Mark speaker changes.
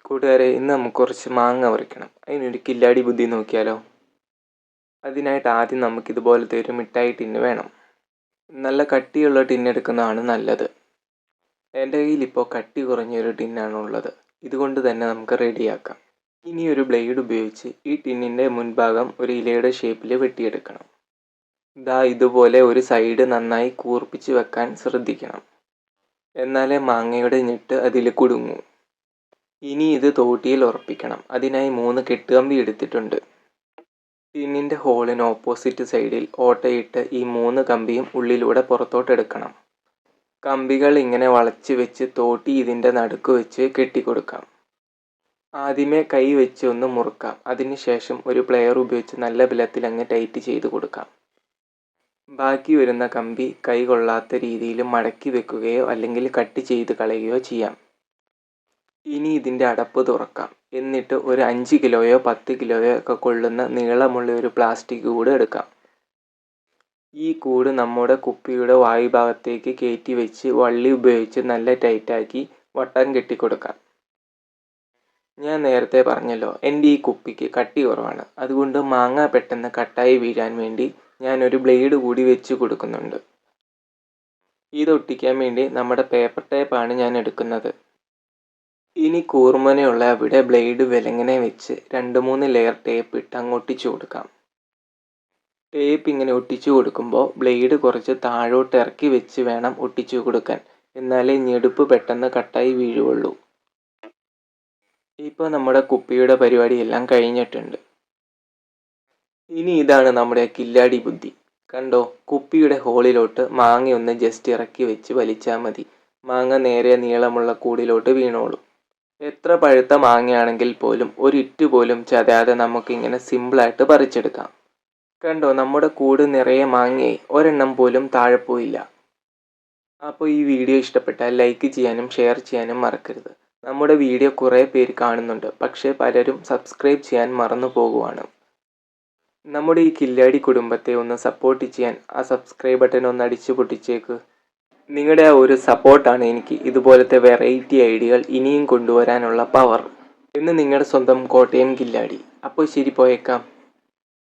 Speaker 1: കൂട്ടുകാരെ, ഇന്ന് നമുക്ക് കുറച്ച് മാങ്ങ പറിക്കണം. അതിനൊരു കില്ലാടി ബുദ്ധി നോക്കിയാലോ? അതിനായിട്ട് ആദ്യം നമുക്ക് ഇതുപോലത്തെ ഒരു മിഠായി ടിന്ന് വേണം. നല്ല കട്ടിയുള്ള ടിന്നെടുക്കുന്നതാണ് നല്ലത്. എൻ്റെ കയ്യിൽ ഇപ്പോൾ കട്ടി കുറഞ്ഞൊരു ടിന്നാണുള്ളത്. ഇതുകൊണ്ട് തന്നെ നമുക്ക് റെഡിയാക്കാം. ഇനി ഒരു ബ്ലേഡ് ഉപയോഗിച്ച് ഈ ടിന്നിൻ്റെ മുൻഭാഗം ഒരു ഇലയുടെ ഷേപ്പിൽ വെട്ടിയെടുക്കണം. ഇതുപോലെ ഒരു സൈഡ് നന്നായി കൂർപ്പിച്ച് വെക്കാൻ ശ്രദ്ധിക്കണം. എന്നാലേ മാങ്ങയുടെ ഞെട്ട് അതിൽ കുടുങ്ങൂ. ഇനി ഇത് തോട്ടിയിൽ ഉറപ്പിക്കണം. അതിനായി 3 കെട്ടുകമ്പി എടുത്തിട്ടുണ്ട്. ടിന്നിൻ്റെ ഹോളിന് ഓപ്പോസിറ്റ് സൈഡിൽ ഓട്ടയിട്ട് ഈ 3 കമ്പിയും ഉള്ളിലൂടെ പുറത്തോട്ടെടുക്കണം. കമ്പികൾ ഇങ്ങനെ വളച്ച് വെച്ച് തോട്ടി ഇതിൻ്റെ നടുക്ക് വെച്ച് കെട്ടിക്കൊടുക്കാം. ആദ്യമേ കൈ വെച്ച് ഒന്ന് മുറുക്കാം. അതിനുശേഷം ഒരു പ്ലെയർ ഉപയോഗിച്ച് നല്ല ബലത്തിൽ അങ്ങ് ടൈറ്റ് ചെയ്ത് കൊടുക്കാം. ബാക്കി വരുന്ന കമ്പി കൈ കൊള്ളാത്ത രീതിയിൽ മടക്കി വെക്കുകയോ അല്ലെങ്കിൽ കട്ട് ചെയ്ത് കളയുകയോ ചെയ്യാം. ഇനി ഇതിൻ്റെ അടപ്പ് തുറക്കാം. എന്നിട്ട് ഒരു 5 കിലോയോ 10 കിലോയോ ഒക്കെ കൊള്ളുന്ന നീളമുള്ള ഒരു പ്ലാസ്റ്റിക് കൂട് എടുക്കാം. ഈ കൂട് നമ്മുടെ കുപ്പിയുടെ വായുഭാഗത്തേക്ക് കയറ്റി വെച്ച് വള്ളി ഉപയോഗിച്ച് നല്ല ടൈറ്റാക്കി വട്ടം കെട്ടിക്കൊടുക്കാം. ഞാൻ നേരത്തെ പറഞ്ഞല്ലോ, എൻ്റെ ഈ കുപ്പിക്ക് കട്ടി കുറവാണ്. അതുകൊണ്ട് മാങ്ങ പെട്ടെന്ന് കട്ടായി വീഴാൻ വേണ്ടി ഞാനൊരു ബ്ലേഡ് കൂടി വെച്ച് കൊടുക്കുന്നുണ്ട്. ഇതൊട്ടിക്കാൻ വേണ്ടി നമ്മുടെ പേപ്പർ ടേപ്പാണ് ഞാൻ എടുക്കുന്നത്. ഇനി കൂർമുനയുള്ള അവിടെ ബ്ലേഡ് വിലങ്ങനെ വെച്ച് 2-3 ലെയർ ടേപ്പ് ഇട്ട് അങ്ങ് ഒട്ടിച്ചു കൊടുക്കാം. ടേപ്പ് ഇങ്ങനെ ഒട്ടിച്ചു കൊടുക്കുമ്പോൾ ബ്ലേഡ് കുറച്ച് താഴോട്ട് ഇറക്കി വെച്ച് വേണം ഒട്ടിച്ചു കൊടുക്കാൻ. എന്നാലേ ഞെടുപ്പ് പെട്ടെന്ന് കട്ടായി വീഴുകയുള്ളൂ. ഇപ്പോൾ നമ്മുടെ കുപ്പിയുടെ പരിപാടിയെല്ലാം കഴിഞ്ഞിട്ടുണ്ട്. ഇനി ഇതാണ് നമ്മുടെ കില്ലാടി ബുദ്ധി. കണ്ടോ, കുപ്പിയുടെ ഹോളിലോട്ട് മാങ്ങയൊന്ന് ജസ്റ്റ് ഇറക്കി വെച്ച് വലിച്ചാൽ മതി. മാങ്ങ നേരെ നീളമുള്ള കൂടിലോട്ട് വീണോളും. എത്ര പഴുത്ത മാങ്ങയാണെങ്കിൽ പോലും ഒരിറ്റ് പോലും ചതയാതെ നമുക്കിങ്ങനെ സിമ്പിളായിട്ട് പറിച്ചെടുക്കാം. കണ്ടോ, നമ്മുടെ കൂട് നിറയെ മാങ്ങയായി. ഒരെണ്ണം പോലും താഴെ പോയില്ല. അപ്പോൾ ഈ വീഡിയോ ഇഷ്ടപ്പെട്ടാൽ ലൈക്ക് ചെയ്യാനും ഷെയർ ചെയ്യാനും മറക്കരുത്. നമ്മുടെ വീഡിയോ കുറേ പേര് കാണുന്നുണ്ട്, പക്ഷേ പലരും സബ്സ്ക്രൈബ് ചെയ്യാൻ മറന്നു പോകുവാണ്. നമ്മുടെ ഈ കില്ലാടി കുടുംബത്തെ ഒന്ന് സപ്പോർട്ട് ചെയ്യാൻ ആ സബ്സ്ക്രൈബ് ബട്ടൺ ഒന്ന് അടിച്ചു പൊട്ടിച്ചേക്ക്. നിങ്ങളുടെ ആ ഒരു സപ്പോർട്ടാണ് എനിക്ക് ഇതുപോലത്തെ വെറൈറ്റി ഐഡിയകൾ ഇനിയും കൊണ്ടുവരാനുള്ള പവർ. എന്ന് നിങ്ങളുടെ സ്വന്തം കോട്ടയം കില്ലാടി. അപ്പോൾ ശരി, പോയേക്കാം.